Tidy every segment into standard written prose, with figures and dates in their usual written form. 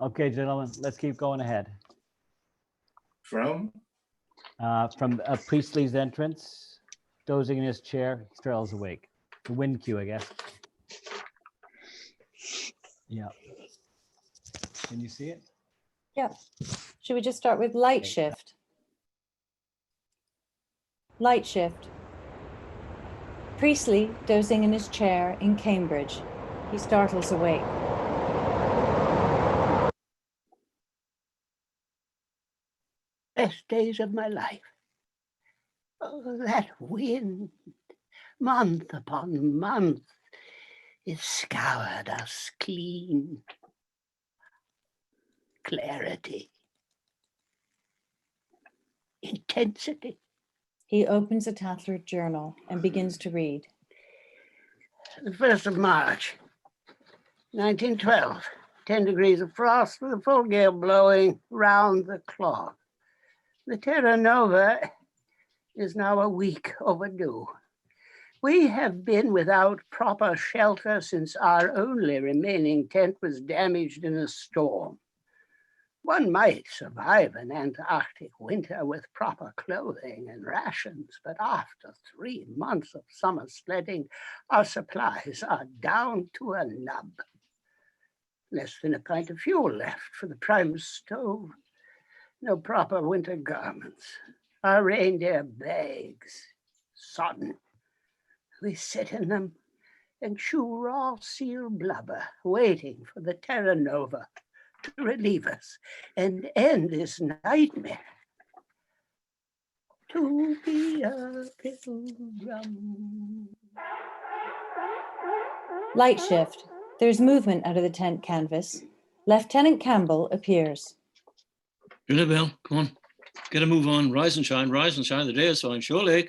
Okay, gentlemen, let's keep going ahead. From? From Priestley's entrance, dozing in his chair, he straddles awake. The wind cue, I guess. Yeah. Can you see it? Yeah. Should we just start with light shift? Light shift. Priestley dozing in his chair in Cambridge. He startles awake. Best days of my life. Oh, that wind, month upon month, it scoured us clean. Clarity. Intensity. He opens a tattered journal and begins to read. The 1st of March, 1912. 10 degrees of frost with a full gale blowing round the clock. The Terra Nova is now a week overdue. We have been without proper shelter since our only remaining tent was damaged in a storm. One might survive an Antarctic winter with proper clothing and rations, but after 3 months of summer sledding, our supplies are down to a nub. Less than a pint of fuel left for the prime stove. No proper winter garments. Our reindeer bags, sodden. We sit in them and chew raw seal blubber, waiting for the Terra Nova to relieve us and end this nightmare. To be a pilgrim. Light shift. There's movement out of the tent canvas. Lieutenant Campbell appears. Ring a bell, come on. Get a move on. Rise and shine, the day is fine. Surely.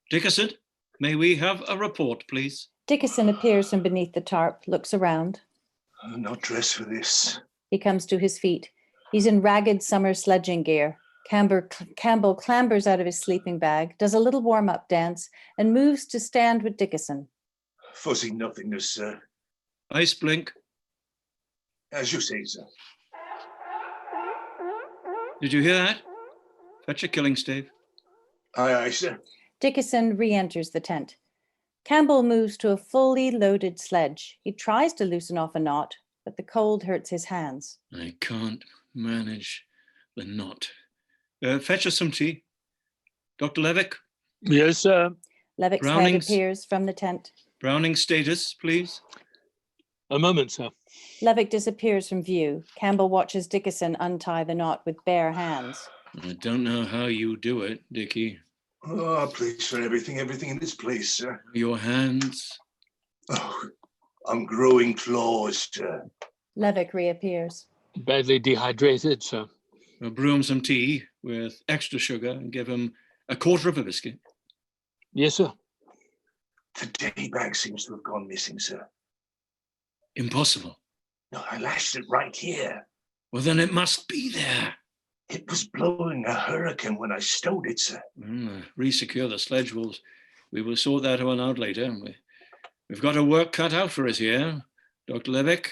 Dickerson, may we have a report, please? Dickerson appears from beneath the tarp, looks around. I'm not dressed for this. He comes to his feet. He's in ragged summer sledging gear. Campbell clambers out of his sleeping bag, does a little warm-up dance, and moves to stand with Dickerson. Fuzzy nothingness, sir. Ice blink. As you say, sir. Did you hear that? Fetch a killing stave. Aye, aye, sir. Dickerson re-enters the tent. Campbell moves to a fully loaded sledge. He tries to loosen off a knot, but the cold hurts his hands. I can't manage the knot. Fetch us some tea. Dr. Levick? Yes, sir. Levick's head appears from the tent. Browning status, please. A moment, sir. Levick disappears from view. Campbell watches Dickerson untie the knot with bare hands. I don't know how you do it, Dickie. Oh, please, for everything in this place, sir. Your hands. Oh, I'm growing claws, sir. Levick reappears. Badly dehydrated, sir. I'll brew him some tea with extra sugar and give him a quarter of a biscuit. Yes, sir. The day bag seems to have gone missing, sir. Impossible. No, I lashed it right here. Well, then it must be there. It was blowing a hurricane when I stowed it, sir. Resecure the sledge. We will sort that one out later. We've got a work cut out for us here, Dr. Levick.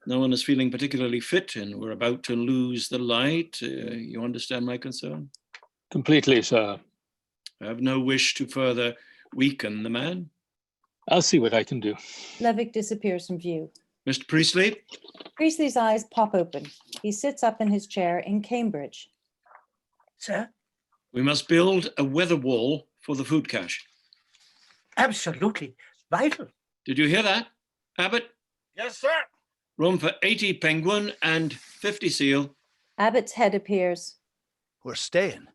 No one is feeling particularly fit and we're about to lose the light. You understand my concern? Completely, sir. I have no wish to further weaken the man. I'll see what I can do. Levick disappears from view. Mr. Priestley? Priestley's eyes pop open. He sits up in his chair in Cambridge. Sir? We must build a weather wall for the food cache. Absolutely vital. Did you hear that, Abbott? Yes, sir. Room for 80 penguin and 50 seal. Abbott's head appears. We're staying.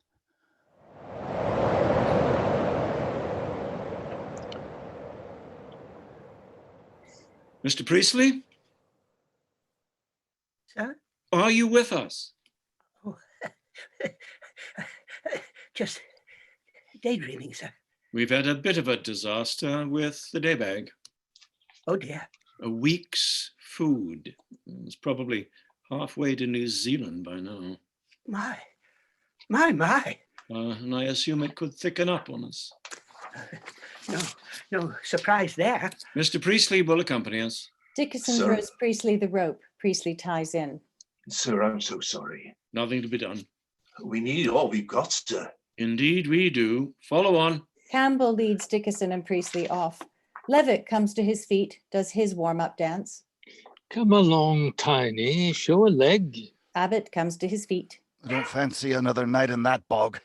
Mr. Priestley? Sir? Are you with us? Oh, just daydreaming, sir. We've had a bit of a disaster with the day bag. Oh, dear. A week's food. It's probably halfway to New Zealand by now. My. And I assume it could thicken up on us. No surprise there. Mr. Priestley will accompany us. Dickerson Sir? throws Priestley the rope. Priestley ties in. Sir, I'm so sorry. Nothing to be done. We need all we've got, sir. Indeed we do. Follow on. Campbell leads Dickinson and Priestley off. Levick comes to his feet, does his warm-up dance. Come along, Tiny. Show a leg. Abbott comes to his feet. I don't fancy another night in that bog.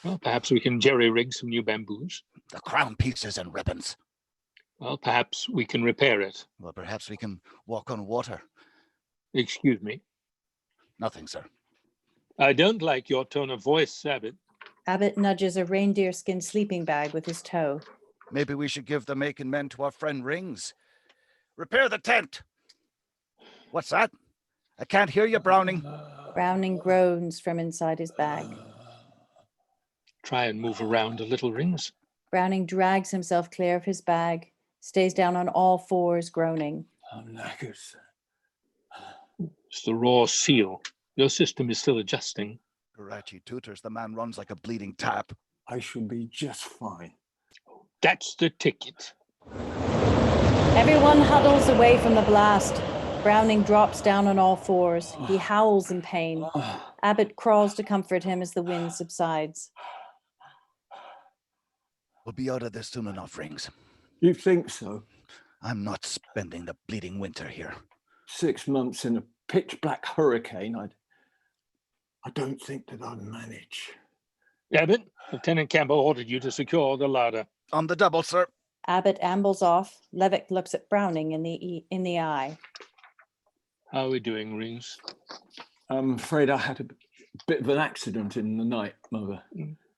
Well, perhaps we can jerry-rig some new bamboos. The crown pieces and ribbons. Well, perhaps we can repair it. Well, perhaps we can walk on water. Excuse me. Nothing, sir. I don't like your tone of voice, Abbott. Abbott nudges a reindeer skin sleeping bag with his toe. Maybe we should give the making men to our friend Rings. Repair the tent. What's that? I can't hear you, Browning. Browning groans from inside his bag. Try and move around a little, Rings. Browning drags himself clear of his bag, stays down on all fours, groaning. I'm knackered, sir. It's the raw seal. Your system is still adjusting. Garachi tutors, the man runs like a bleeding tap. I shall be just fine. That's the ticket. Everyone huddles away from the blast. Browning drops down on all fours. He howls in pain. Abbott crawls to comfort him as the wind subsides. We'll be out of this soon enough, Rings. You think so? I'm not spending the bleeding winter here. 6 months in a pitch black hurricane, I don't think that I'd manage. Abbott, Lieutenant Campbell ordered you to secure the larder. On the double, sir. Abbott ambles off. Levick looks at Browning in the eye. How are we doing, Rings? I'm afraid I had a bit of an accident in the night, Mother.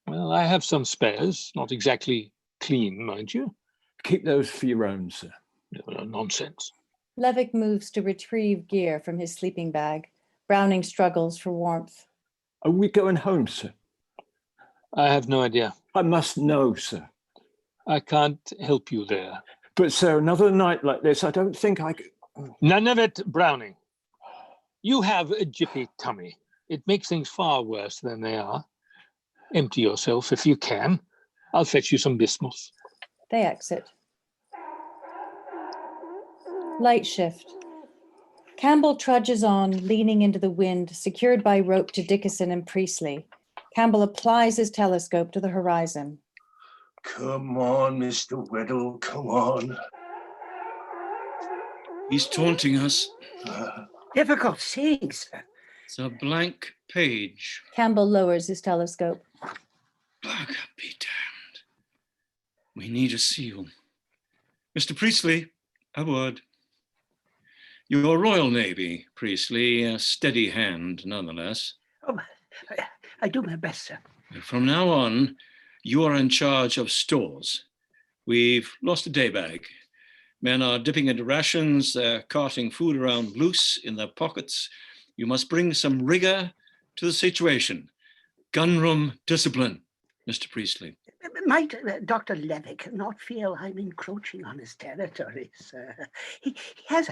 Well, I have some spares. Not exactly clean, mind you. Keep those for your own, sir. No, nonsense. Levick moves to retrieve gear from his sleeping bag. Browning struggles for warmth. Are we going home, sir? I have no idea. I must know, sir. I can't help you there. But, sir, another night like this, I don't think I could... None of it, Browning. You have a jippy tummy. It makes things far worse than they are. Empty yourself if you can. I'll fetch you some bismuth. They exit. Light shift. Campbell trudges on, leaning into the wind, secured by rope to Dickinson and Priestley. Campbell applies his telescope to the horizon. Come on, Mr. Weddle, come on. He's taunting us. Difficult seeing, sir. It's a blank page. Campbell lowers his telescope. Bugger be damned. We need a seal. Mr. Priestley, a word. Your Royal Navy, Priestley, a steady hand nonetheless. Oh, I do my best, sir. From now on, you are in charge of stores. We've lost a day bag. Men are dipping into rations, they're carting food around loose in their pockets. You must bring some rigor to the situation. Gunroom discipline, Mr. Priestley. Might Dr. Levick not feel I'm encroaching on his territory, sir? He has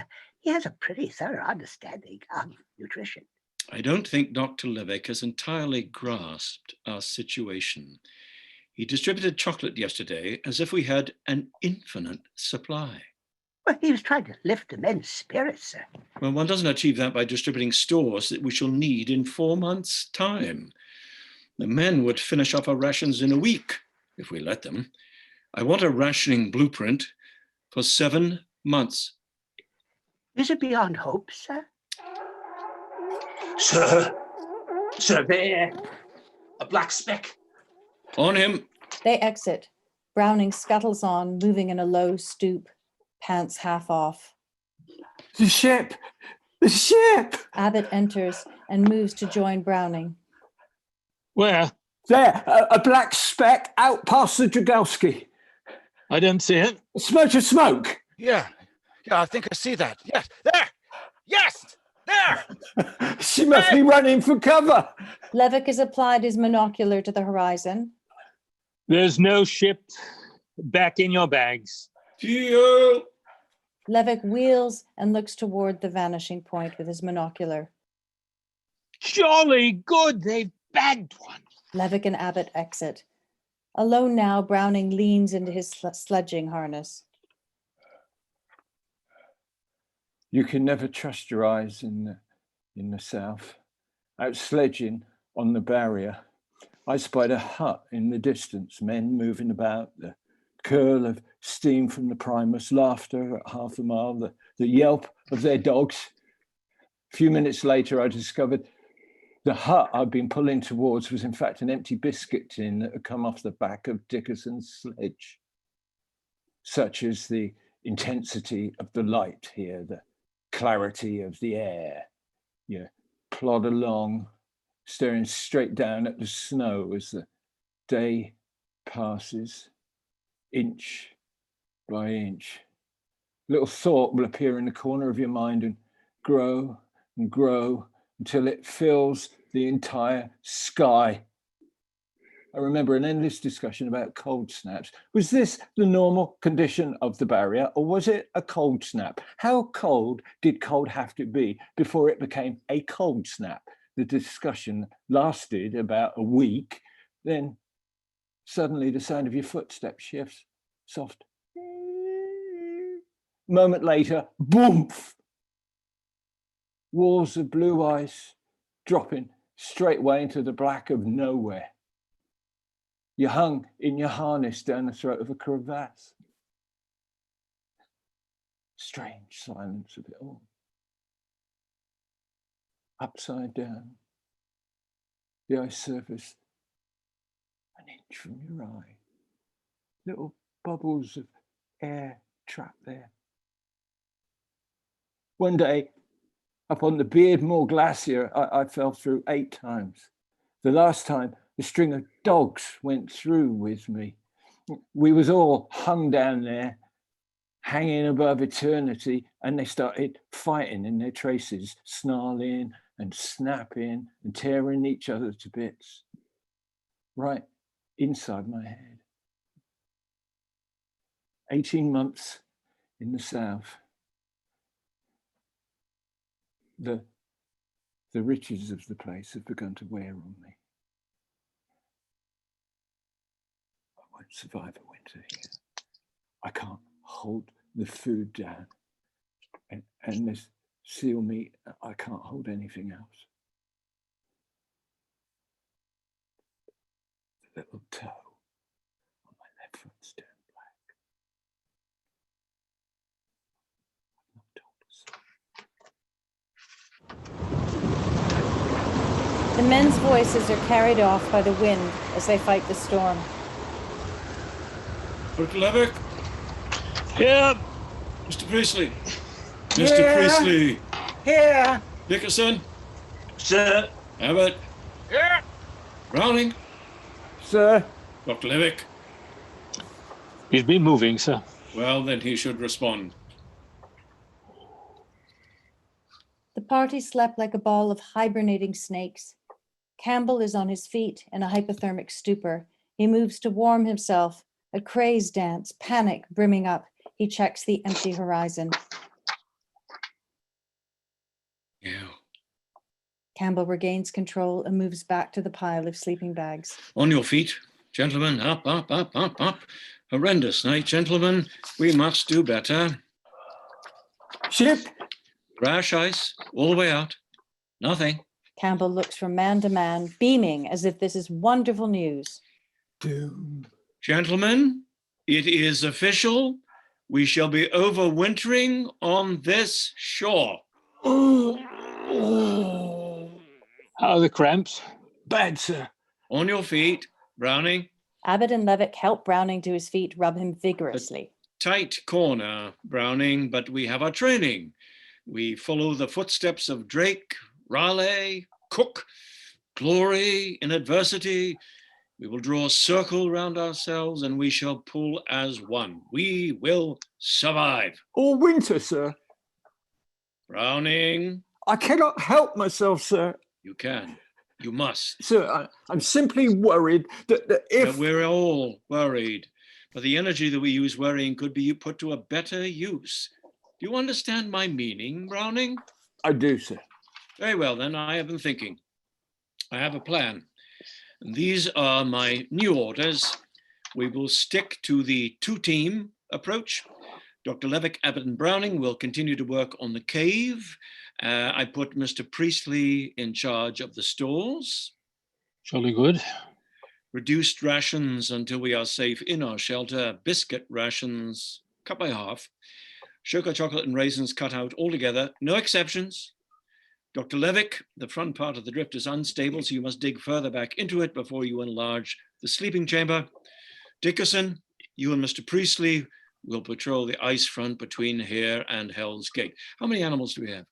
a pretty thorough understanding of nutrition. I don't think Dr. Levick has entirely grasped our situation. He distributed chocolate yesterday as if we had an infinite supply. Well, he was trying to lift the men's spirits, sir. Well, one doesn't achieve that by distributing stores that we shall need in 4 months' time. The men would finish off our rations in a week, if we let them. I want a rationing blueprint for 7 months. Is it beyond hope, sir? Sir, there. A black speck. On him. They exit. Browning scuttles on, moving in a low stoop, pants half off. The ship! The ship! Abbott enters and moves to join Browning. Where? There, a black speck out past the Dragowski. I don't see it. A smudge of smoke. Yeah, I think I see that. Yes, there! Yes! There! She must be running for cover. Levick has applied his monocular to the horizon. There's no ship. Back in your bags. Geo! Levick wheels and looks toward the vanishing point with his monocular. Jolly good, they've bagged one. Levick and Abbott exit. Alone now, Browning leans into his sledging harness. You can never trust your eyes in in the south. Out sledging on the barrier, I spied a hut in the distance, men moving about, the curl of steam from the primus, laughter at half a mile, the yelp of their dogs. A few minutes later, I discovered the hut I'd been pulling towards was in fact an empty biscuit tin that had come off the back of Dickerson's sledge. Such is the intensity of the light here, the clarity of the air. You plod along, staring straight down at the snow as the day passes, inch by inch. Little thought will appear in the corner of your mind and grow until it fills the entire sky. I remember an endless discussion about cold snaps. Was this the normal condition of the barrier, or was it a cold snap? How cold did cold have to be before it became a cold snap? The discussion lasted about a week. Then suddenly the sound of your footsteps shifts, soft. A moment later, boom! Walls of blue ice dropping straightway into the black of nowhere. You hung in your harness down the throat of a crevasse. Strange silence of it all. Upside down, the ice surface an inch from your eye. Little bubbles of air trapped there. One day, up on the Beardmore Glacier, I fell through 8 times. The last time, a string of dogs went through with me. We was all hung down there, hanging above eternity, and they started fighting in their traces, snarling and snapping and tearing each other to bits, right inside my head. 18 months in the south. The riches of the place have begun to wear on me. I won't survive a winter here. I can't hold the food down. And this seal meat, I can't hold anything else. The little toe on my left foot's turned black. The men's voices are carried off by the wind as they fight the storm. Dr. Levick? Here. Mr. Priestley? Mr. Priestley? Here. Dickerson? Sir. Abbott? Here. Browning? Sir? Dr. Levick? He's been moving, sir. Well, then he should respond. The party slept like a ball of hibernating snakes. Campbell is on his feet in a hypothermic stupor. He moves to warm himself, a craze dance, panic brimming up. He checks the empty horizon. Yeah. Campbell regains control and moves back to the pile of sleeping bags. On your feet, gentlemen. Up, up, up, up, up. Horrendous night, gentlemen. We must do better. Ship! Crash ice, all the way out. Nothing. Campbell looks from man to man, beaming as if this is wonderful news. Doom. Gentlemen, it is official. We shall be overwintering on this shore. How are the cramps? Bad, sir. On your feet, Browning. Abbott and Levick help Browning to his feet, rub him vigorously. Tight corner, Browning, but we have our training. We follow the footsteps of Drake, Raleigh, Cook, glory in adversity. We will draw a circle round ourselves and we shall pull as one. We will survive. All winter, sir. Browning. I cannot help myself, sir. You can. You must. Sir, I'm simply worried that if... We're all worried, but the energy that we use worrying could be put to a better use. Do you understand my meaning, Browning? I do, sir. Very well, then. I have been thinking. I have a plan. And these are my new orders. We will stick to the 2-team approach. Dr. Levick, Abbott, and Browning will continue to work on the cave. I put Mr. Priestley in charge of the stores. Jolly good. Reduced rations until we are safe in our shelter. Biscuit rations cut by half. Sugar, chocolate, and raisins cut out altogether. No exceptions. Dr. Levick, the front part of the drift is unstable, so you must dig further back into it before you enlarge the sleeping chamber. Dickerson, you and Mr. Priestley will patrol the ice front between here and Hell's Gate. How many animals do we have?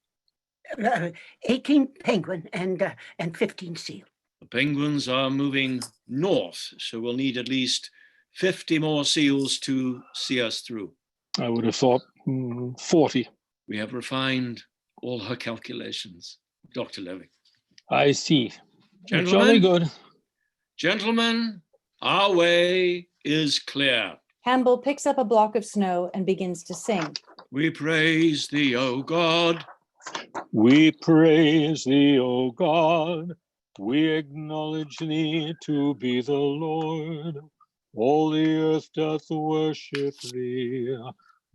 18 penguin and 15 seal. The penguins are moving north, so we'll need at least 50 more seals to see us through. I would have thought 40. We have refined all our calculations, Dr. Levick. I see. Jolly Gentlemen, good. gentlemen, our way is clear. Campbell picks up a block of snow and begins to sing. We praise thee, O God. We praise thee, O God. We acknowledge thee to be the Lord. All the earth doth worship thee,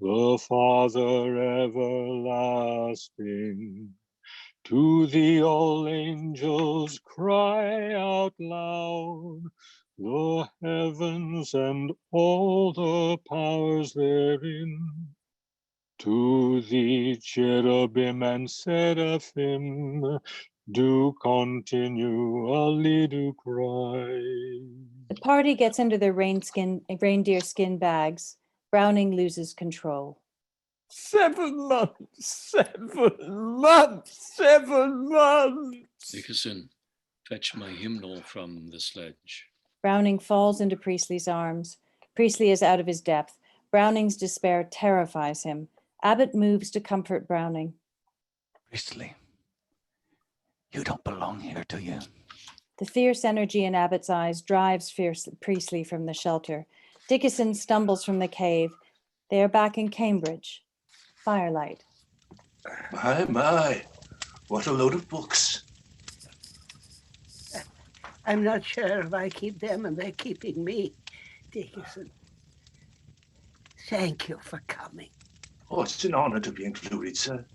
the Father everlasting. To thee all angels cry out loud, the heavens and all the powers therein. To thee cherubim and seraphim do continually do cry. The party gets into their reindeer skin bags. Browning loses control. 7 months, 7 months, 7 months. Dickerson, fetch my hymnal from the sledge. Browning falls into Priestley's arms. Priestley is out of his depth. Browning's despair terrifies him. Abbott moves to comfort Browning. Priestley, you don't belong here, do you? The fierce energy in Abbott's eyes drives Priestley from the shelter. Dickerson stumbles from the cave. They are back in Cambridge. Firelight. My, what a load of books. I'm not sure if I keep them and they're keeping me, Dickerson. Thank you for coming. Oh, it's an honor to be included, sir.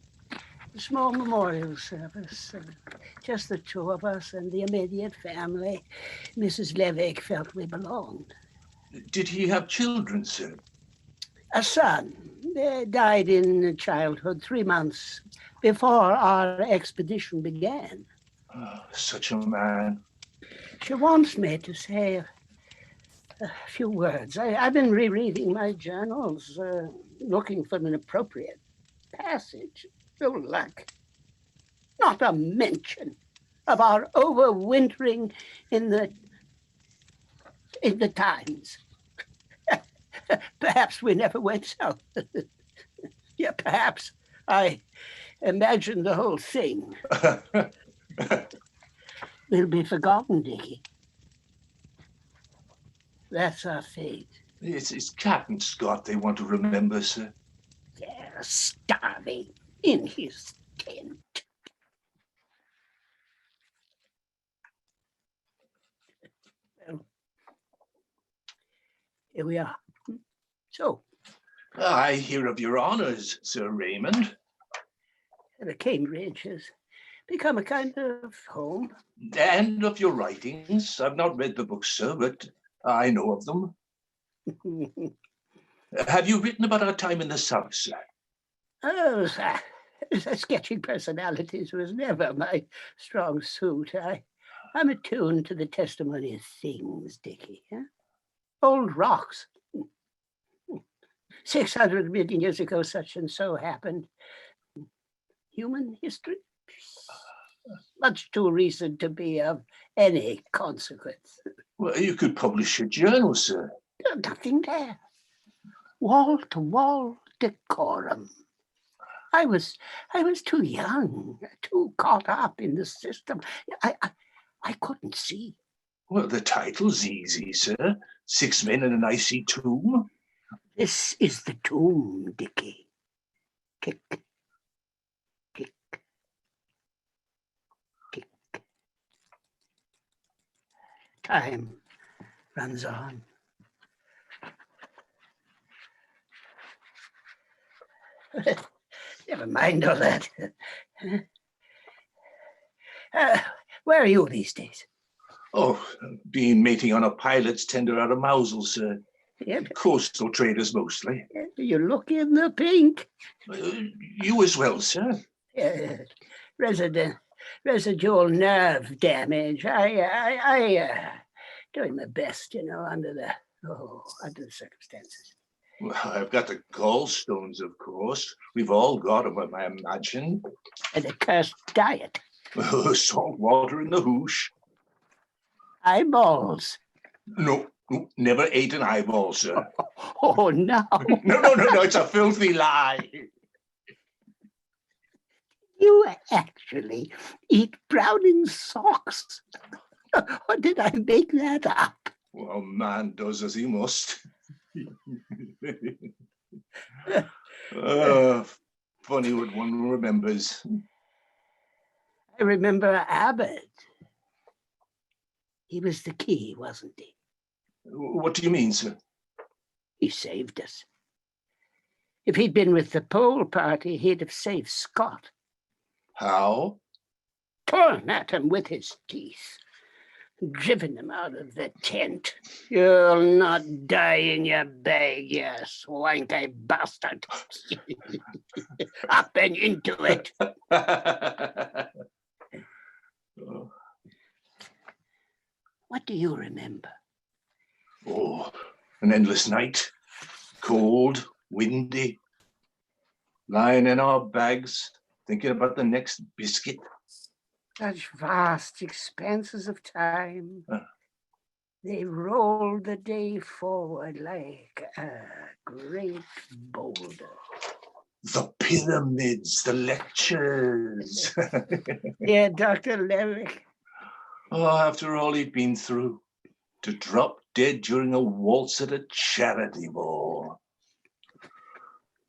A small memorial service, just the two of us and the immediate family. Mrs. Levick felt we belonged. Did he have children, sir? A son died in childhood 3 months before our expedition began. Oh, such a man. She wants me to say a few words. I've been rereading my journals, looking for an appropriate passage. No luck. Not a mention of our overwintering in the Times. Perhaps we never went south. Yeah, perhaps I imagined the whole thing. Will be forgotten, Dickie. That's our fate. It's Captain Scott they want to remember, sir. They're starving in his tent. Well, here we are. So, I hear of your honors, Sir Raymond. the Cambridge has become a kind of home. And of your writings. I've not read the books, sir, but I know of them. Have you written about our time in the South, sir? Oh, sketching personalities was never my strong suit. I'm attuned to the testimony of things, Dickie. Huh? Old rocks. 600 million years ago, such and so happened. Human history? Much too recent to be of any consequence. Well, you could publish a journal, sir. Nothing there. Wall-to-wall decorum. I was too young, too caught up in the system. I couldn't see. Well, the title's easy, sir. 6 Men in an Icy Tomb. This is the tomb, Dickie. Kick, kick, kick. Time runs on. Never mind all that. Where are you these days? Oh, been mating on a pilot's tender out of Mousel, sir. Yeah, Coastal traders mostly. you look in the pink. You as well, sir. Residual nerve damage. I doing my best, under the circumstances. Well, I've got the gallstones, of course. We've all got them, I imagine. And a cursed diet. Salt water in the hoosh. Eyeballs. No, never ate an eyeball, sir. Oh, no. No, it's a filthy lie. You actually eat Browning's socks? Or did I make that up? Well, man does as he must. Funny what one remembers. I remember Abbott. He was the key, wasn't he? What do you mean, sir? He saved us. If he'd been with the Pole Party, he'd have saved Scott. How? Torn at him with his teeth. Driven him out of the tent. You'll not die in your bag, you swanky bastard. Up and into it. What do you remember? Oh, an endless night. Cold, windy. Lying in our bags, thinking about the next biscuit. Such vast expanses of time. They roll the day forward like a great boulder. The pyramids, the lectures. Yeah, Dr. Levick. Oh, after all he'd been through, to drop dead during a waltz at a charity ball.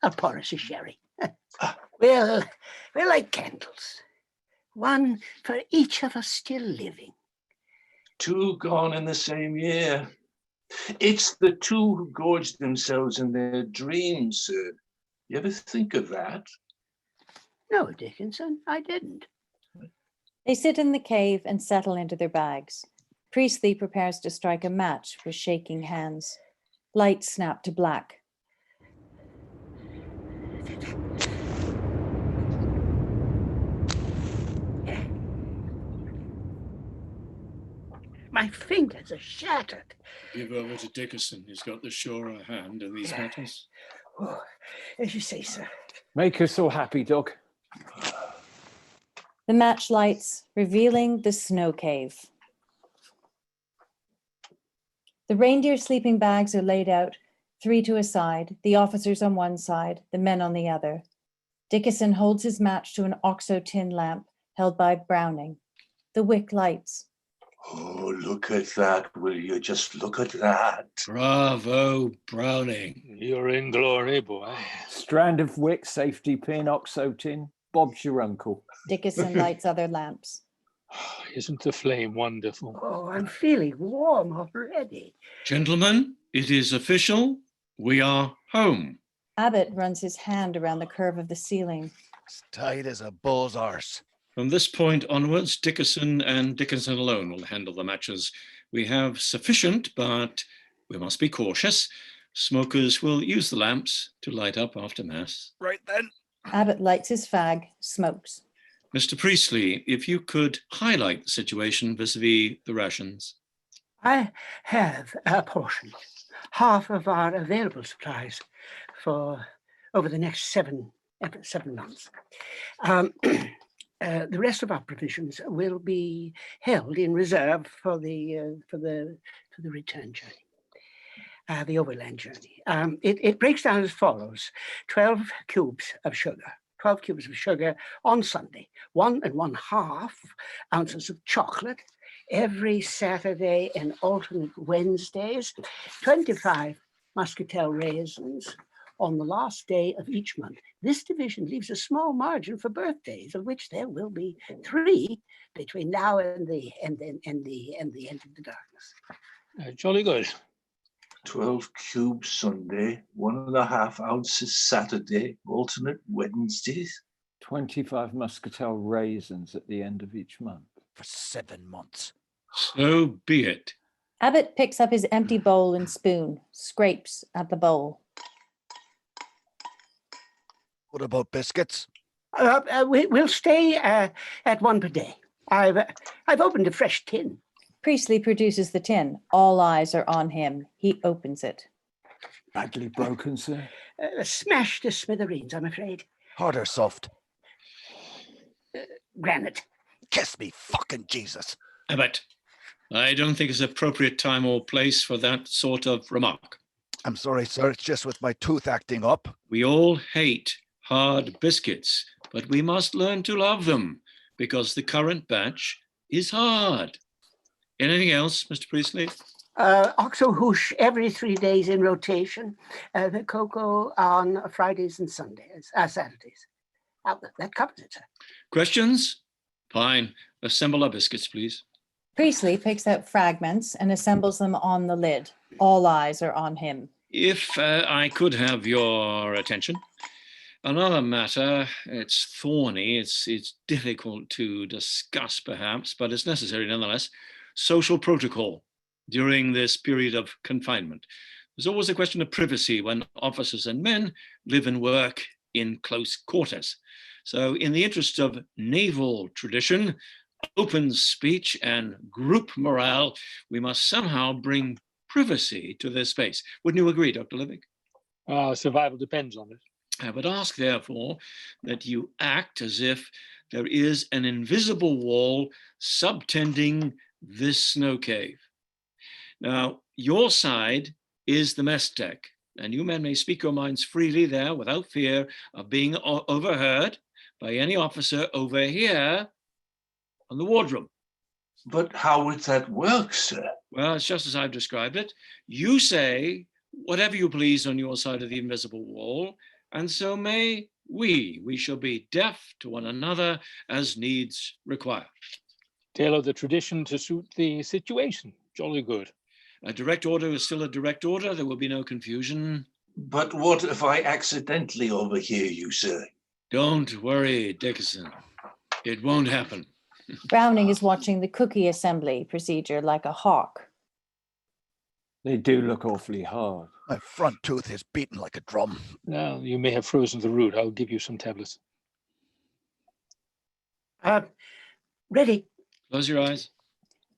I'll pour us a sherry. We're like candles. One for each of us still living. Two gone in the same year. It's the two who gorged themselves in their dreams, sir. You ever think of that? No, Dickinson, I didn't. They sit in the cave and settle into their bags. Priestley prepares to strike a match with shaking hands. Lights snap to black. My fingers are shattered. Give over to Dickerson. He's got the surer hand in these matters. Oh, as you say, sir. Make us all happy, Doc. The match lights, revealing the snow cave. The reindeer sleeping bags are laid out, 3 to a side, the officers on one side, the men on the other. Dickerson holds his match to an OXO tin lamp held by Browning. The wick lights. Oh, look at that, will you? Just look at that. Bravo, Browning. You're in glory, boy. Strand of wick, safety pin, OXO tin. Bob's your uncle. Dickerson lights other lamps. Isn't the flame wonderful? Oh, I'm feeling warm already. Gentlemen, it is official. We are home. Abbott runs his hand around the curve of the ceiling. It's tight as a bull's arse. From this point onwards, Dickerson and Dickerson alone will handle the matches. We have sufficient, but we must be cautious. Smokers will use the lamps to light up after Mass. Right then. Abbott lights his fag, smokes. Mr. Priestley, if you could highlight the situation vis-a-vis the rations. I have apportioned half of our available supplies for over the next seven months. The rest of our provisions will be held in reserve for the return journey, the overland journey. It breaks down as follows: 12 cubes of sugar on Sunday, 1 1/2 ounces of chocolate every Saturday and alternate Wednesdays, 25 muscatel raisins on the last day of each month. This division leaves a small margin for birthdays, of which there will be 3 between now and the end of the darkness. Jolly good. 12 cubes Sunday, 1.5 ounces Saturday, alternate Wednesdays. 25 muscatel raisins at the end of each month. For 7 months. So be it. Abbott picks up his empty bowl and spoon, scrapes at the bowl. What about biscuits? We'll stay at one per day. I've opened a fresh tin. Priestley produces the tin. All eyes are on him. He opens it. Badly broken, sir. Smashed to smithereens, I'm afraid. Hard or soft? Granite. Kiss me, fucking Jesus. Abbott, I don't think it's appropriate time or place for that sort of remark. I'm sorry, sir. It's just with my tooth acting up. We all hate hard biscuits, but we must learn to love them because the current batch is hard. Anything else, Mr. Priestley? Oxo hoosh every 3 days in rotation. The cocoa on Fridays and Saturdays. That covers it, sir. Questions? Fine. Assemble our biscuits, please. Priestley picks out fragments and assembles them on the lid. All eyes are on him. If I could have your attention. Another matter, it's thorny, it's difficult to discuss perhaps, but it's necessary nonetheless. Social protocol during this period of confinement. There's always a question of privacy when officers and men live and work in close quarters. So in the interest of naval tradition, open speech and group morale, we must somehow bring privacy to this space. Wouldn't you agree, Dr. Levick? Survival depends on it. I would ask, therefore, that you act as if there is an invisible wall subtending this snow cave. Now, your side is the mess deck, and you men may speak your minds freely there without fear of being overheard by any officer over here on the wardroom. But how would that work, sir? Well, it's just as I've described it. You say whatever you please on your side of the invisible wall, and so may we. We shall be deaf to one another as needs require. Tailor the tradition to suit the situation. Jolly good. A direct order is still a direct order. There will be no confusion. But what if I accidentally overhear you, sir? Don't worry, Dickinson. It won't happen. Browning is watching the cookie assembly procedure like a hawk. They do look awfully hard. My front tooth is beating like a drum. Now, you may have frozen the root. I'll give you some tablets. Ready. Close your eyes.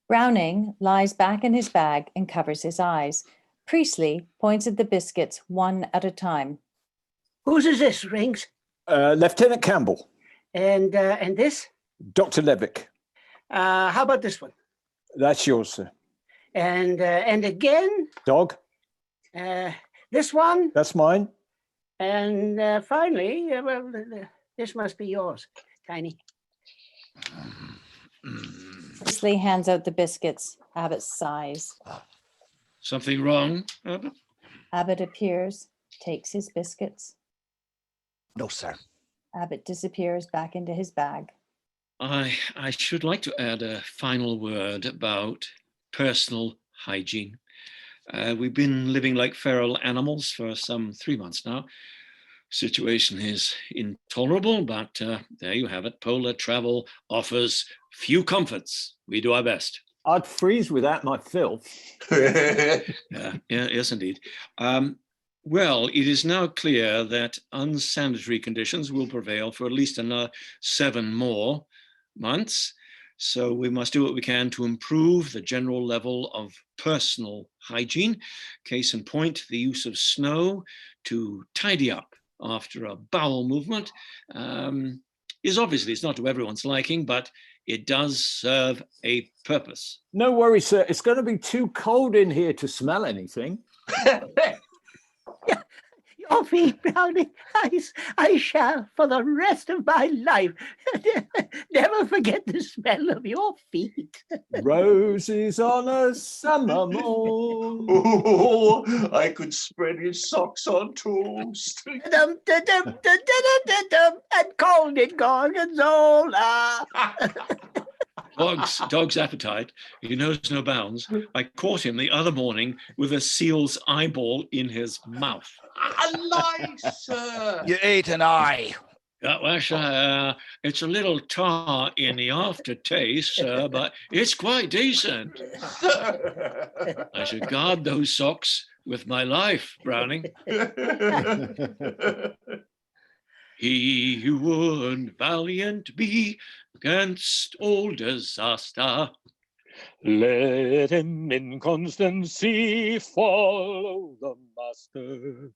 Browning lies back in his bag and covers his eyes. Priestley points at the biscuits one at a time. Whose is this, Rings? Lieutenant Campbell. And this? Dr. Levick. How about this one? That's yours, sir. And again? Dog. This one? That's mine. And finally, this must be yours, Tiny. Priestley hands out the biscuits. Abbott sighs. Something wrong, Abbott? Abbott appears, takes his biscuits. No, sir. Abbott disappears back into his bag. I should like to add a final word about personal hygiene. We've been living like feral animals for some 3 months now. Situation is intolerable, but there you have it. Polar travel offers few comforts. We do our best. I'd freeze without my filth. Yes, indeed. Well, it is now clear that unsanitary conditions will prevail for at least another 7 more months. So we must do what we can to improve the general level of personal hygiene. Case in point, the use of snow to tidy up after a bowel movement is obviously, it's not to everyone's liking, but it does serve a purpose. No worries, sir. It's going to be too cold in here to smell anything. Your feet, Brownie. I shall, for the rest of my life, never forget the smell of your feet. Roses on a summer morn. Oh, I could spread his socks on toast. Dum, da, dum, da, da, da, da, dum, and called it gorgonzola. Dog's appetite, he knows no bounds. I caught him the other morning with a seal's eyeball in his mouth. Alive, sir! You ate an eye. Well, sir, it's a little tar in the aftertaste, sir, but it's quite decent. I should guard those socks with my life, Browning. He who would valiant be against all disaster. Let him in constancy follow the master.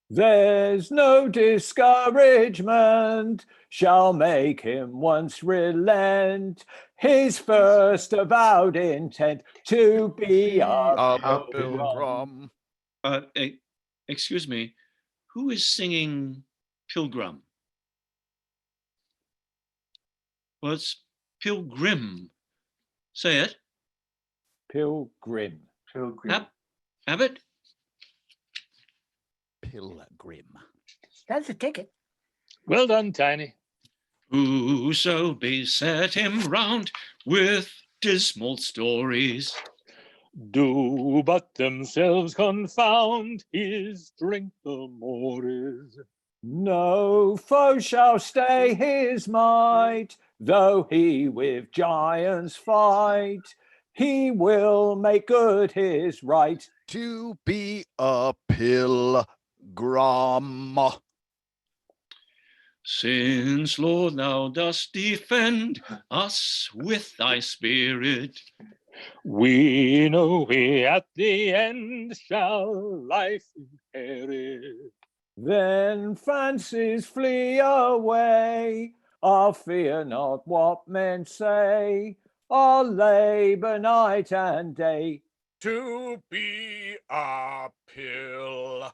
There's no discouragement shall make him once relent his first avowed intent to be A pilgrim. Excuse me, who is singing Pilgrim? Well, it's Pilgrim. Say it. Pilgrim. Pilgrim. Abbott? Pilgrim. That's a ticket. Well done, Tiny. Whoso beset him round with dismal stories. Do but themselves confound, his strength the more is. No foe shall stay his might, though he with giants fight. He will make good his right to be a pilgrim. Since, Lord, thou dost defend us with thy spirit, we know we at the end shall life inherit. Then fancies flee away. I'll fear not what men say. I'll labor night and day to be a pilgrim.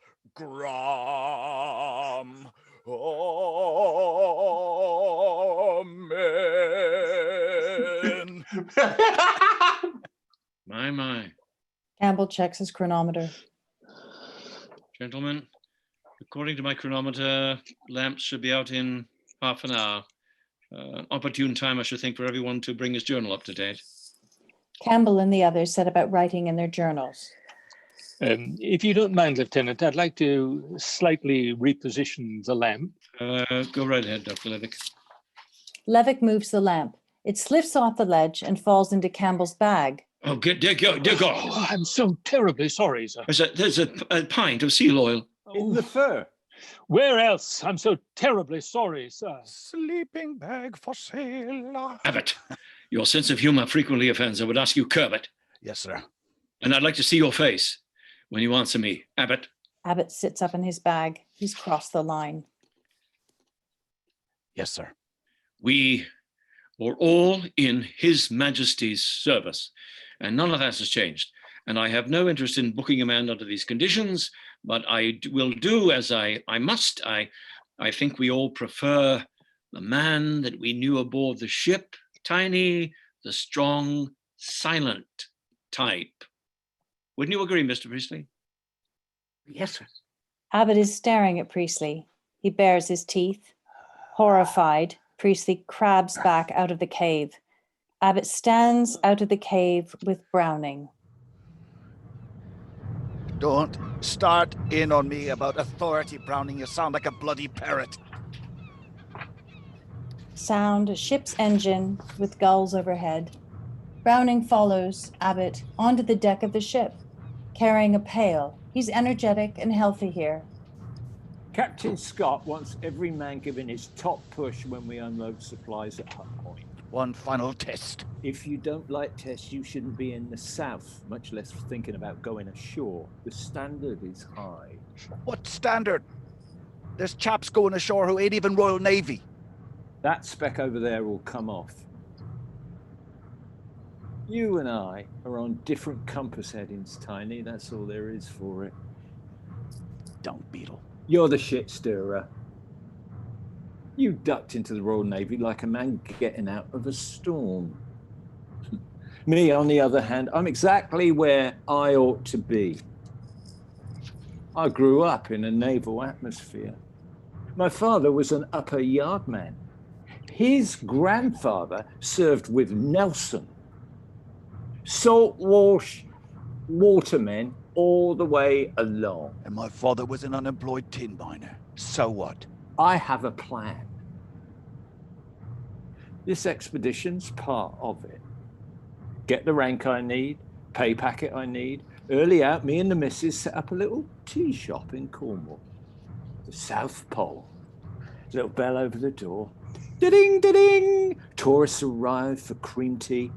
Amen. My. Campbell checks his chronometer. Gentlemen, according to my chronometer, lamps should be out in half an hour. Opportune time, I should think, for everyone to bring his journal up to date. Campbell and the others set about writing in their journals. If you don't mind, Lieutenant, I'd like to slightly reposition the lamp. Go right ahead, Dr. Levick. Levick moves the lamp. It slips off the ledge and falls into Campbell's bag. Oh, dear God. Oh, I'm so terribly sorry, sir. There's a pint of seal oil. in the fur. Where else? I'm so terribly sorry, sir. Sleeping bag for sale. Abbott, your sense of humor frequently offends. I would ask you curb it. Yes, sir. And I'd like to see your face when you answer me. Abbott. Abbott sits up in his bag. He's crossed the line. Yes, sir. We were all in His Majesty's service, and none of that has changed. And I have no interest in booking a man under these conditions, but I will do as I must. I think we all prefer the man that we knew aboard the ship, Tiny, the strong, silent type. Wouldn't you agree, Mr. Priestley? Yes, sir. Abbott is staring at Priestley. He bares his teeth. Horrified, Priestley crabs back out of the cave. Abbott stands out of the cave with Browning. Don't start in on me about authority, Browning. You sound like a bloody parrot. Sound a ship's engine with gulls overhead. Browning follows Abbott onto the deck of the ship, carrying a pail. He's energetic and healthy here. Captain Scott wants every man given his top push when we unload supplies at Hut Point. One final test. If you don't like tests, you shouldn't be in the south, much less thinking about going ashore. The standard is high. What standard? There's chaps going ashore who ain't even Royal Navy. That speck over there will come off. You and I are on different compass headings, Tiny. That's all there is for it. Don't, Beetle. You're the shit stirrer. You ducked into the Royal Navy like a man getting out of a storm. Me, on the other hand, I'm exactly where I ought to be. I grew up in a naval atmosphere. My father was an upper yard man. His grandfather served with Nelson. Saltwash watermen all the way along. And my father was an unemployed tin miner. So what? I have a plan. This expedition's part of it. Get the rank I need, pay packet I need. Early out, me and the missus set up a little tea shop in Cornwall. The South Pole. Little bell over the door. Da-ding, da-ding! Tourists arrive for cream tea.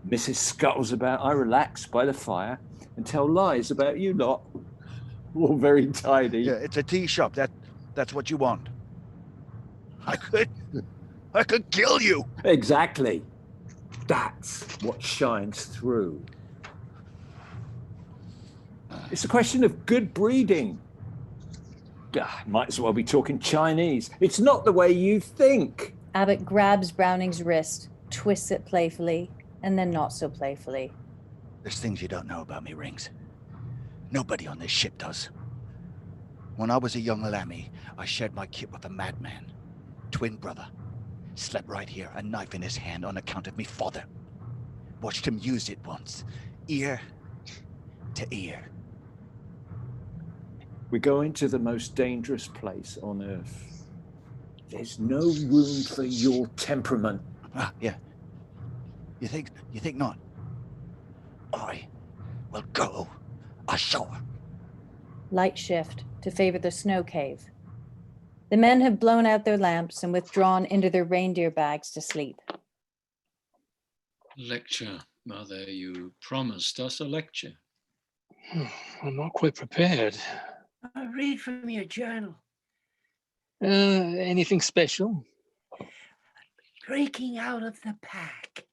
Mrs. scuttles about. I relax by the fire and tell lies about you lot. All very tidy. Yeah, it's a tea shop. That's what you want. I could kill you. Exactly. That's what shines through. It's a question of good breeding. Might as well be talking Chinese. It's not the way you think. Abbott grabs Browning's wrist, twists it playfully, and then not so playfully. There's things you don't know about me, Rings. Nobody on this ship does. When I was a young lammy, I shared my kit with a madman. Twin brother. Slept right here, a knife in his hand on account of me father. Watched him use it once. Ear to ear. We're going to the most dangerous place on Earth. There's no room for your temperament. Ah, yeah. You think not? I will go ashore. Light shift to favor the snow cave. The men have blown out their lamps and withdrawn into their reindeer bags to sleep. Lecture, Mother, you promised us a lecture. I'm not quite prepared. I'll read from your journal. Anything special? Breaking out of the pack.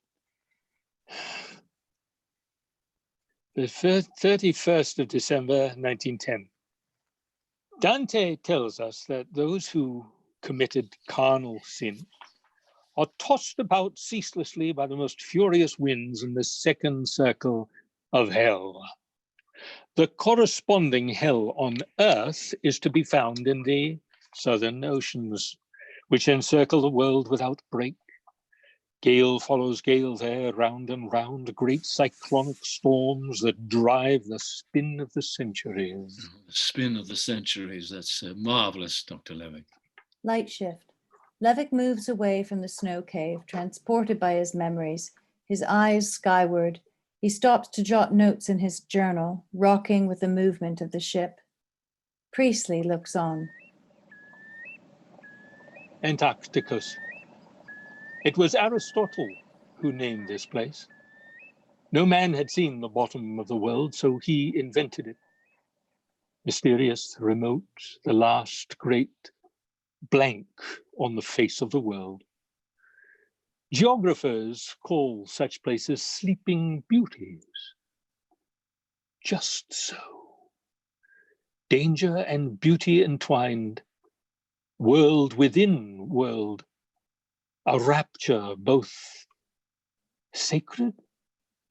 The 31st of December, 1910. Dante tells us that those who committed carnal sin are tossed about ceaselessly by the most furious winds in the second circle of hell. The corresponding hell on earth is to be found in the southern oceans, which encircle the world without break. Gale follows gale there, round and round, great cyclonic storms that drive the spin of the centuries. The spin of the centuries, that's marvelous, Dr. Levick. Light shift. Levick moves away from the snow cave, transported by his memories, his eyes skyward. He stops to jot notes in his journal, rocking with the movement of the ship. Priestley looks on. Antarcticus. It was Aristotle who named this place. No man had seen the bottom of the world, so he invented it. Mysterious, remote, the last great blank on the face of the world. Geographers call such places sleeping beauties. Just so. Danger and beauty entwined, world within world, a rapture both sacred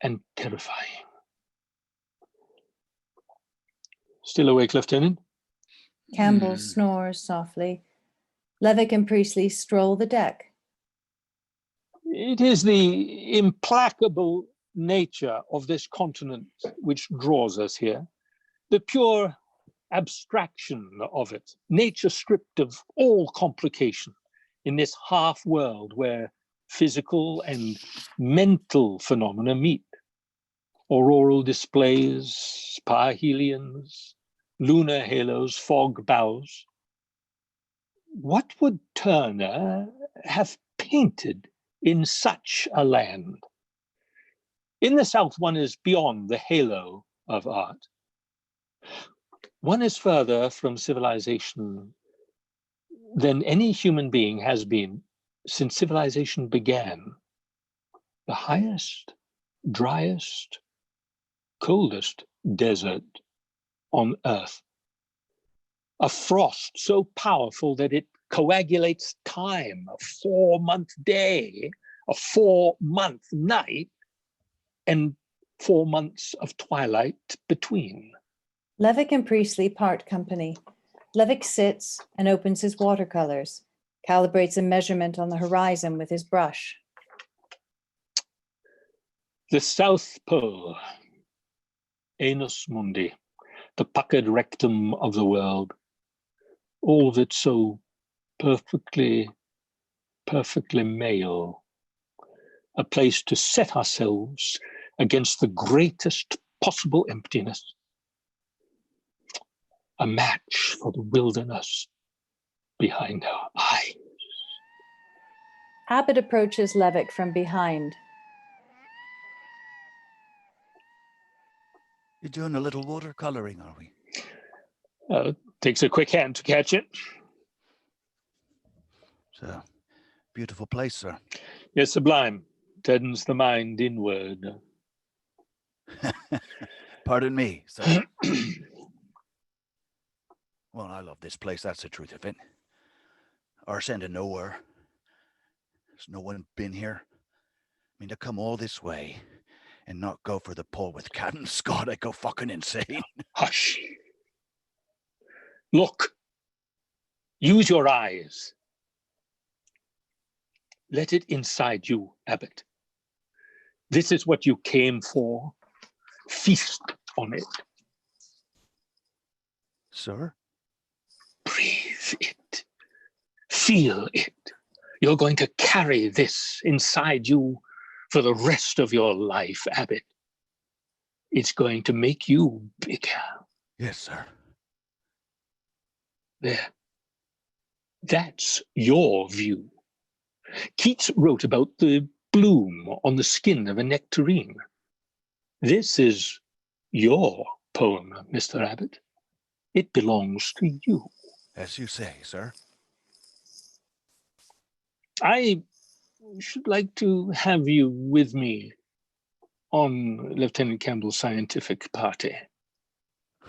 and terrifying. Still awake, Lieutenant? Campbell snores softly. Levick and Priestley stroll the deck. It is the implacable nature of this continent which draws us here, the pure abstraction of it, nature stripped of all complication in this half world where physical and mental phenomena meet. Auroral displays, parhelions, lunar halos, fog bows. What would Turner have painted in such a land? In the South, one is beyond the halo of art. One is further from civilization than any human being has been since civilization began. The highest, driest, coldest desert on Earth. A frost so powerful that it coagulates time, a 4-month day, a 4-month night, and 4 months of twilight between. Levick and Priestley part company. Levick sits and opens his watercolors. calibrates a measurement on the horizon with his brush. The South Pole, Anus Mundi, the puckered rectum of the world, all of it so perfectly male, a place to set ourselves against the greatest possible emptiness, a match for the wilderness behind our eyes. Abbott approaches Levick from behind. You're doing a little watercoloring, are we? Takes a quick hand to catch it. It's a beautiful place, sir. Yes, sublime. Turns the mind inward. Pardon me, sir. Well, I love this place, that's the truth of it. Arse end of nowhere. There's no one been here. I mean, to come all this way and not go for the pole with Captain Scott, I go fucking insane. Hush. Look. Use your eyes. Let it inside you, Abbott. This is what you came for. Feast on it. Sir? Breathe it. Feel it. You're going to carry this inside you for the rest of your life, Abbott. It's going to make you bigger. Yes, sir. There. That's your view. Keats wrote about the bloom on the skin of a nectarine. This is your poem, Mr. Abbott. It belongs to you. As you say, sir. I should like to have you with me on Lieutenant Campbell's scientific party.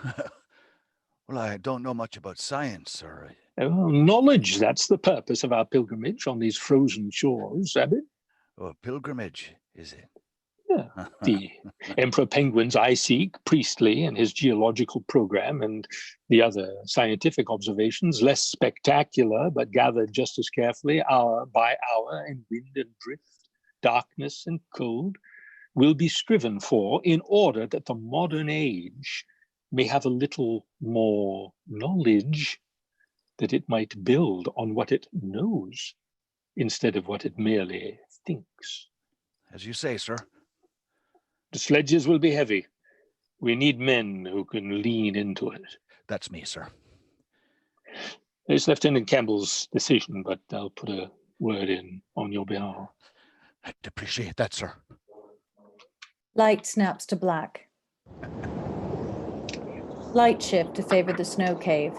Well, I don't know much about science, sir. Knowledge, that's the purpose of our pilgrimage on these frozen shores, Abbott. Oh, pilgrimage, is it? Yeah. The Emperor Penguin's I Seek, Priestley and his geological program, and the other scientific observations, less spectacular, but gathered just as carefully, hour by hour, in wind and drift, darkness and cold, will be striven for in order that the modern age may have a little more knowledge, that it might build on what it knows instead of what it merely thinks. As you say, sir. The sledges will be heavy. We need men who can lean into it. That's me, sir. It's Lieutenant Campbell's decision, but I'll put a word in on your behalf. I'd appreciate that, sir. Light snaps to black. Light shift to favor the snow cave.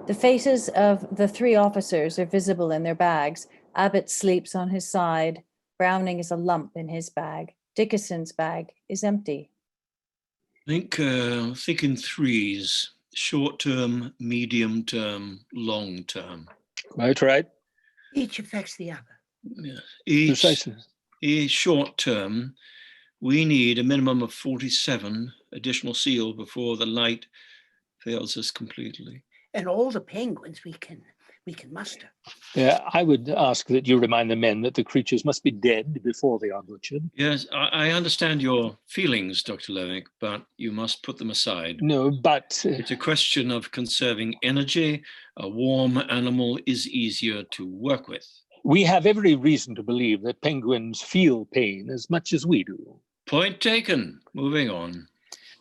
The faces of the three officers are visible in their bags. Abbott sleeps on his side. Browning is a lump in his bag. Dickinson's bag is empty. Think in threes: short term, medium term, long term. Right. Each affects the other. Yeah. Precisely. Each short term, we need a minimum of 47 additional seal before the light fails us completely. And all the penguins we can muster. Yeah, I would ask that you remind the men that the creatures must be dead before they are butchered. Yes, I understand your feelings, Dr. Levick, but you must put them aside. No, but... It's a question of conserving energy. A warm animal is easier to work with. We have every reason to believe that penguins feel pain as much as we do. Point taken. Moving on.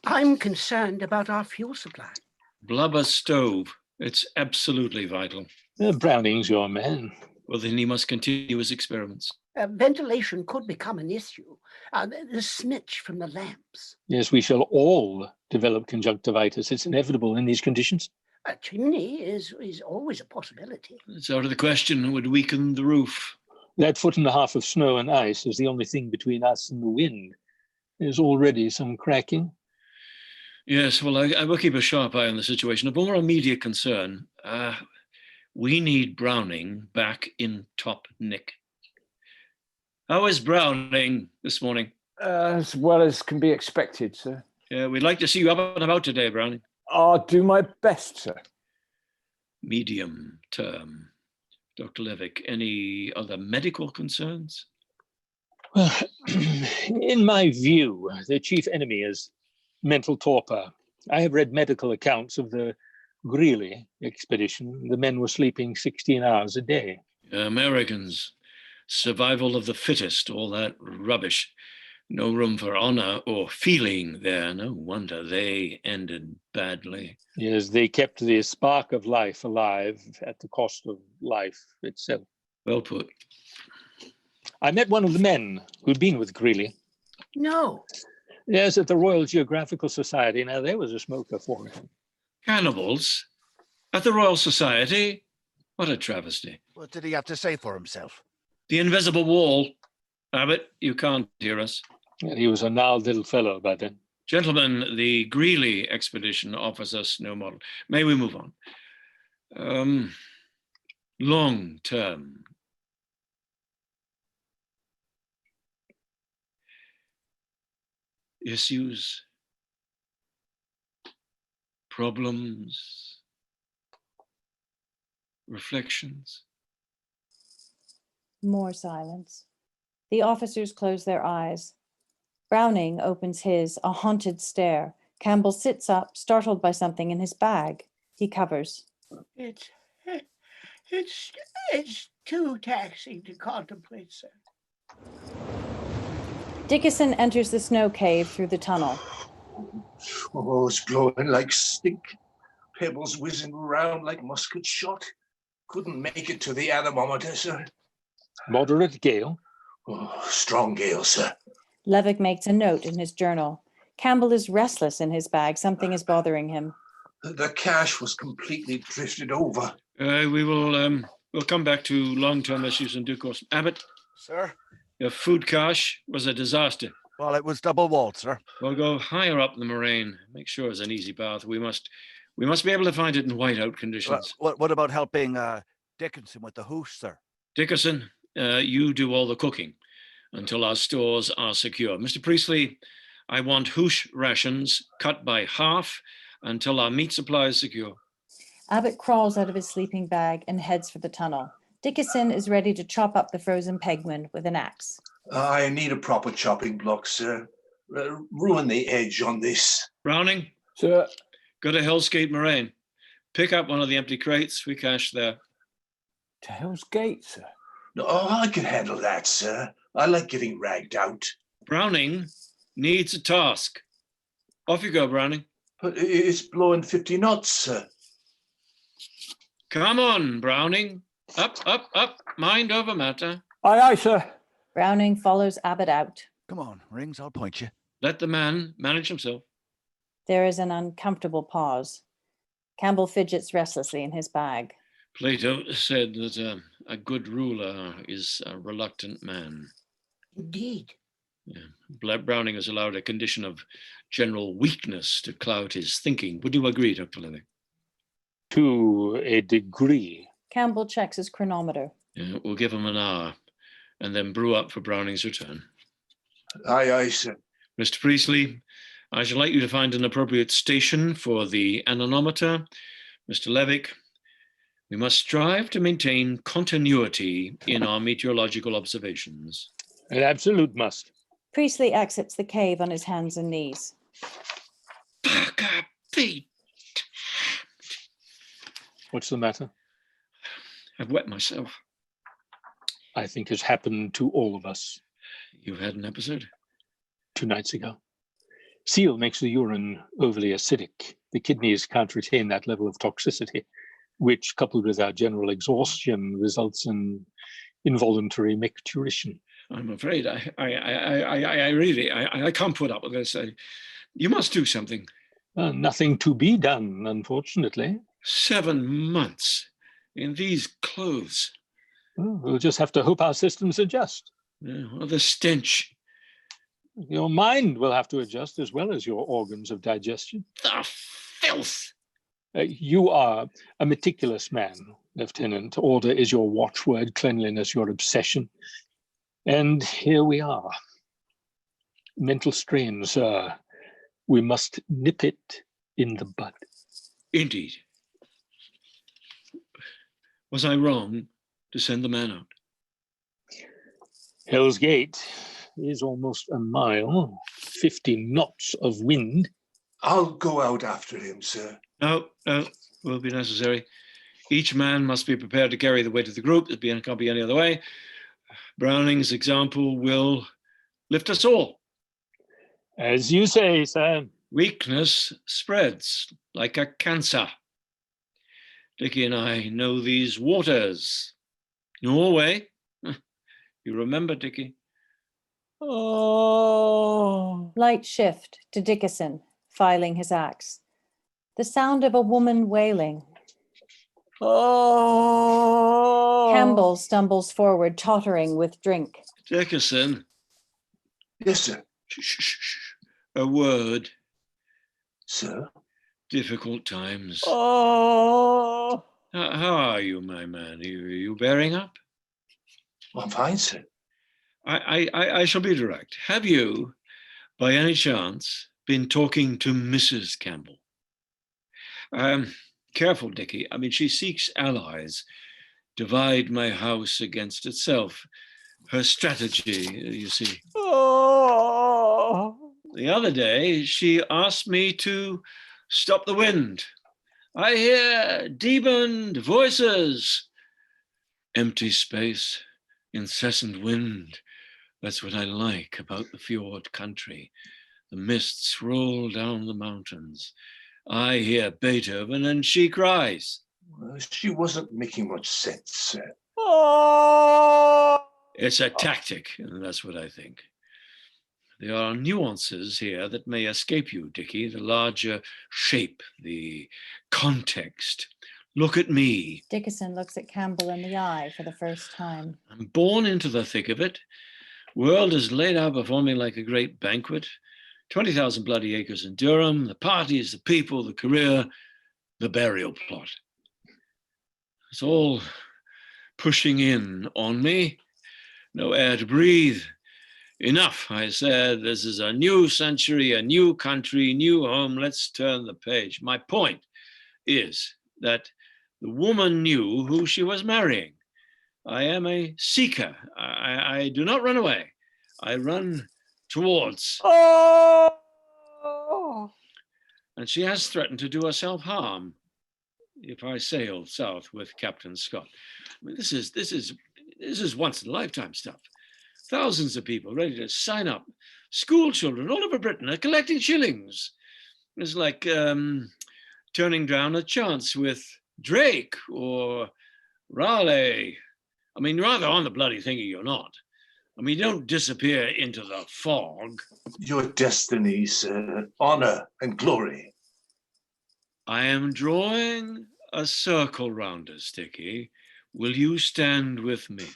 I'm concerned about our fuel supply. Blubber stove. It's absolutely vital. Browning's your man. Well, then he must continue his experiments. Ventilation could become an issue. The smidge from the lamps. Yes, we shall all develop conjunctivitis. It's inevitable in these conditions. A chimney is always a possibility. It's out of the question. It would weaken the roof. That 1.5 feet of snow and ice is the only thing between us and the wind. There's already some cracking. Yes, well, I will keep a sharp eye on the situation. Of more immediate concern, we need Browning back in top nick. How is Browning this morning? As well as can be expected, sir. Yeah, we'd like to see you up and about today, Browning. I'll do my best, sir. Medium term. Dr. Levick, any other medical concerns? Well, in my view, the chief enemy is mental torpor. I have read medical accounts of the Greely expedition. The men were sleeping 16 hours a day. Americans, survival of the fittest, all that rubbish. No room for honor or feeling there. No wonder they ended badly. Yes, they kept the spark of life alive at the cost of life itself. Well put. I met one of the men who'd been with Greely. No. Yes, at the Royal Geographical Society. Now, there was a smoker for him. Cannibals? At the Royal Society? What a travesty. What did he have to say for himself? The invisible wall. Abbott, you can't hear us. And he was a gnarled little fellow by then. Gentlemen, the Greely expedition offers us no model. May we move on? Long term. Issues, problems, reflections. More silence. The officers close their eyes. Browning opens his, a haunted stare. Campbell sits up, startled by something in his bag. He covers. It's too taxing to contemplate, sir. Dickinson enters the snow cave through the tunnel. Oh, it's blowing like stink. Pebbles whizzing round like musket shot. Couldn't make it to the anemometer, sir. Moderate gale. Oh, strong gale, sir. Levick makes a note in his journal. Campbell is restless in his bag. Something is bothering him. The cache was completely drifted over. We'll come back to long-term issues in due course. Abbott? Sir? Your food cache was a disaster. Well, it was double walled, sir. We'll go higher up the moraine. Make sure it's an easy path. We must be able to find it in whiteout conditions. What about helping Dickinson with the hoosh, sir? Dickinson, you do all the cooking until our stores are secure. Mr. Priestley, I want hoosh rations cut by half until our meat supply is secure. Abbott crawls out of his sleeping bag and heads for the tunnel. Dickinson is ready to chop up the frozen penguin with an axe. I need a proper chopping block, sir. Ruin the edge on this. Browning? Sir? Go to Hell's Gate Moraine. Pick up one of the empty crates we cached there. To Hell's Gate, sir? No, I can handle that, sir. I like getting ragged out. Browning needs a task. Off you go, Browning. But it's blowing 50 knots, sir. Come on, Browning. Up, up, up. Mind over matter. Aye, aye, sir. Browning follows Abbott out. Come on, Rings, I'll point you. Let the man manage himself. There is an uncomfortable pause. Campbell fidgets restlessly in his bag. Plato said that a good ruler is a reluctant man. Indeed. Yeah. Browning has allowed a condition of general weakness to cloud his thinking. Would you agree, Dr. Levick? To a degree. Campbell checks his chronometer. Yeah, we'll give him an hour and then brew up for Browning's return. Aye, aye, sir. Mr. Priestley, I should like you to find an appropriate station for the anemometer. Mr. Levick, we must strive to maintain continuity in our meteorological observations. An absolute must. Priestley exits the cave on his hands and knees. Bugger be. What's the matter? I've wet myself. I think has happened to all of us. You've had an episode? 2 nights ago. Seal makes the urine overly acidic. The kidneys can't retain that level of toxicity, which, coupled with our general exhaustion, results in involuntary micturition. I'm afraid I really can't put up with this. You must do something. Nothing to be done, unfortunately. 7 months in these clothes. Well, we'll just have to hope our systems adjust. Well, the stench. Your mind will have to adjust as well as your organs of digestion. The filth. You are a meticulous man, Lieutenant. Order is your watchword, cleanliness your obsession. And here we are. Mental strain, sir. We must nip it in the bud. Indeed. Was I wrong? to send the man out. Hell's Gate is almost a mile, 50 knots of wind. I'll go out after him, sir. No, will be necessary. Each man must be prepared to carry the weight of the group. It can't be any other way. Browning's example will lift us all. As you say, sir. Weakness spreads like a cancer. Dickie and I know these waters. Norway. You remember, Dickie? Oh. Light shift to Dickinson, filing his axe. The sound of a woman wailing. Oh. Campbell stumbles forward, tottering with drink. Dickinson. Yes, sir. Shh. A word. Sir? Difficult times. Oh. How are you, my man? Are you bearing up? I'm fine, sir. I shall be direct. Have you, by any chance, been talking to Mrs. Campbell? Careful, Dickie. I mean, she seeks allies. Divide my house against itself. Her strategy, you see. Oh. The other day, she asked me to stop the wind. I hear deepened voices. Empty space, incessant wind. That's what I like about the fjord country. The mists roll down the mountains. I hear Beethoven and she cries. Well, she wasn't making much sense, sir. Oh. It's a tactic, and that's what I think. There are nuances here that may escape you, Dickie. The larger shape, the context. Look at me. Dickinson looks at Campbell in the eye for the first time. I'm born into the thick of it. World is laid out before me like a great banquet. 20,000 bloody acres in Durham, the parties, the people, the career, the burial plot. It's all pushing in on me. No air to breathe. Enough, I said. This is a new century, a new country, new home. Let's turn the page. My point is that the woman knew who she was marrying. I am a seeker. I do not run away. I run towards. Oh. And she has threatened to do herself harm if I sail south with Captain Scott. I mean, this is once in a lifetime stuff. Thousands of people ready to sign up. School children all over Britain are collecting shillings. It's like turning down a chance with Drake or Raleigh. I mean, rather on the bloody thingy you're not. I mean, you don't disappear into the fog. Your destiny, sir. Honor and glory. I am drawing a circle round us, Dickie. Will you stand with me?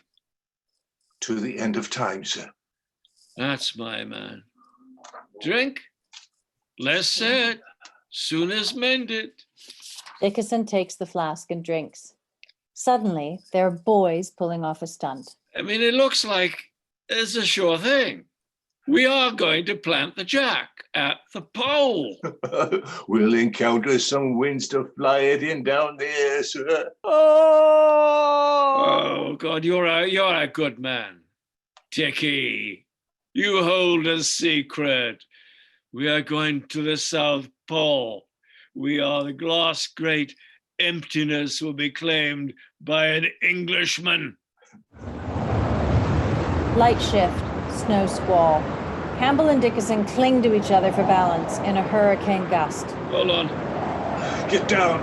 To the end of time, sir. That's my man. Drink? Less said, soon as mended. Dickinson takes the flask and drinks. Suddenly, there are boys pulling off a stunt. I mean, it looks like it's a sure thing. We are going to plant the jack at the pole. We'll encounter some winds to fly it in down there, sir. Oh, God, you're a good man. Dickie, you hold a secret. We are going to the South Pole. We are the glass grate. Emptiness will be claimed by an Englishman. Light shift, snow squall. Campbell and Dickinson cling to each other for balance in a hurricane gust. Hold on. Get down.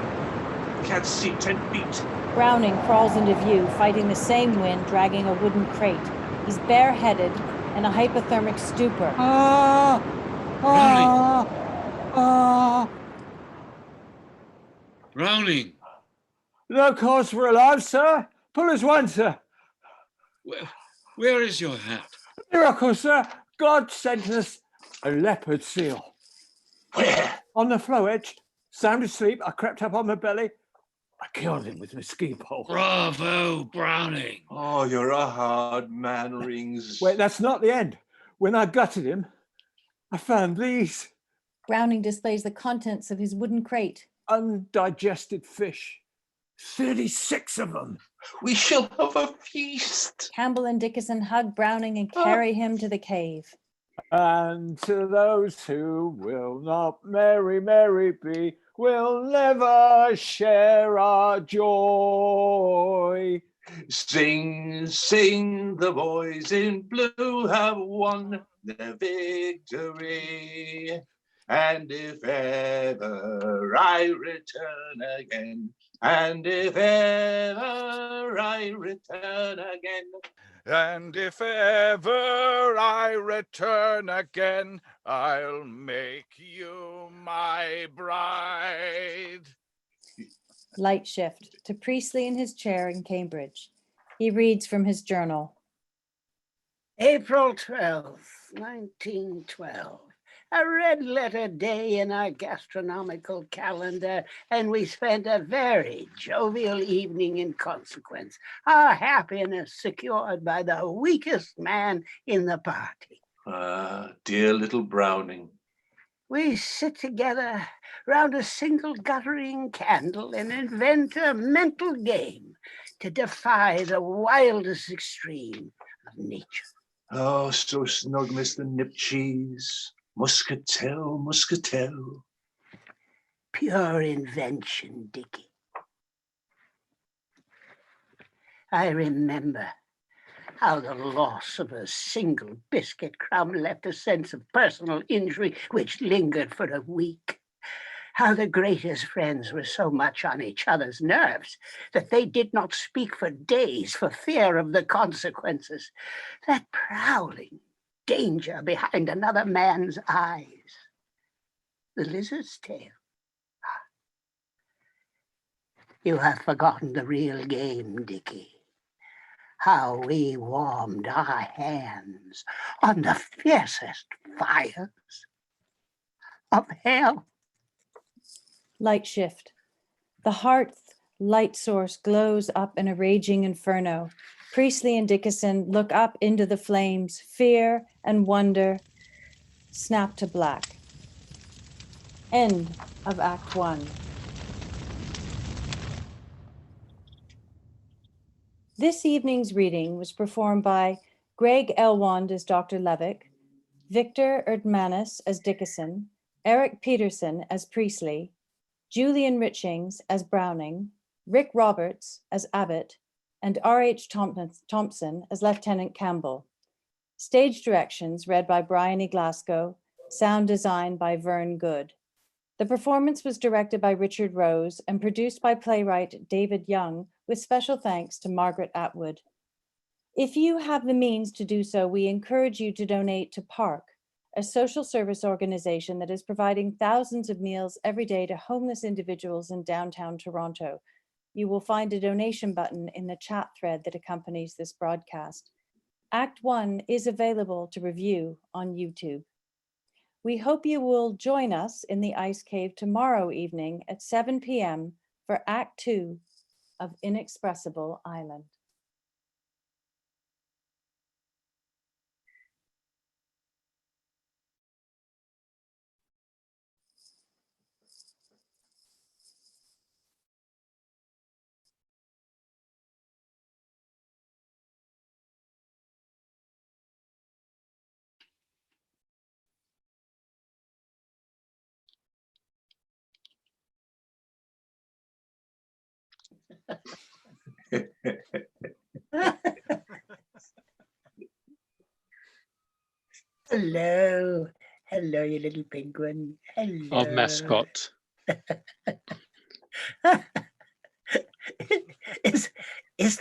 Can't see 10 feet. Browning crawls into view, fighting the same wind, dragging a wooden crate. He's bareheaded in a hypothermic stupor. Browning. No cause we're alive, sir. Pull as one, sir. Where is your hat? Miracle, sir. God sent us a leopard seal. Where? On the floe edge. Sound asleep. I crept up on my belly. I killed him with my ski pole. Bravo, Browning. Oh, you're a hard man, Rings. Wait, that's not the end. When I gutted him, I found these. Browning displays the contents of his wooden crate. Undigested fish. 36 of them. We shall have a feast. Campbell and Dickinson hug Browning and carry him to the cave. And to those who will not merry, merry be, will never share our joy. Sing, sing, the boys in blue have won the victory. And if ever I return again, and if ever I return again, And if ever I return again, I'll make you my bride. Light shift to Priestley in his chair in Cambridge. He reads from his journal. April 12th, 1912. A red letter day in our gastronomical calendar, and we spent a very jovial evening in consequence, our happiness secured by the weakest man in the party. ah, dear little Browning. We sit together round a single guttering candle and invent a mental game to defy the wildest extreme of nature. Oh, so snug, Mr. Nipcheese. Muscatel, muscatel. Pure invention, Dickie. I remember how the loss of a single biscuit crumb left a sense of personal injury which lingered for a week. How the greatest friends were so much on each other's nerves that they did not speak for days for fear of the consequences. That prowling danger behind another man's eyes. The lizard's tail. You have forgotten the real game, Dickie. How we warmed our hands on the fiercest fires of hell. Light shift. The hearth light source glows up in a raging inferno. Priestley and Dickinson look up into the flames. Fear and wonder snap to black. End of Act One. This evening's reading was performed by Greg Ellwand as Dr. Levick, Victor Ertmanis as Dickinson, Eric Peterson as Priestley, Julian Richings as Browning, Rick Roberts as Abbott, and R.H. Thomson as Lieutenant Campbell. Stage directions read by Briony Glassco, sound design by Verne Good. The performance was directed by Richard Rose and produced by playwright David Young, with special thanks to Margaret Atwood. If you have the means to do so, we encourage you to donate to Park, a social service organization that is providing thousands of meals every day to homeless individuals in downtown Toronto. You will find a donation button in the chat thread that accompanies this broadcast. Act One is available to review on YouTube. We hope you will join us in the Ice Cave tomorrow evening at 7 p.m. for Act Two of Inexpressible Island. Hello. Hello, you little penguin. Hello. Of mascot. Is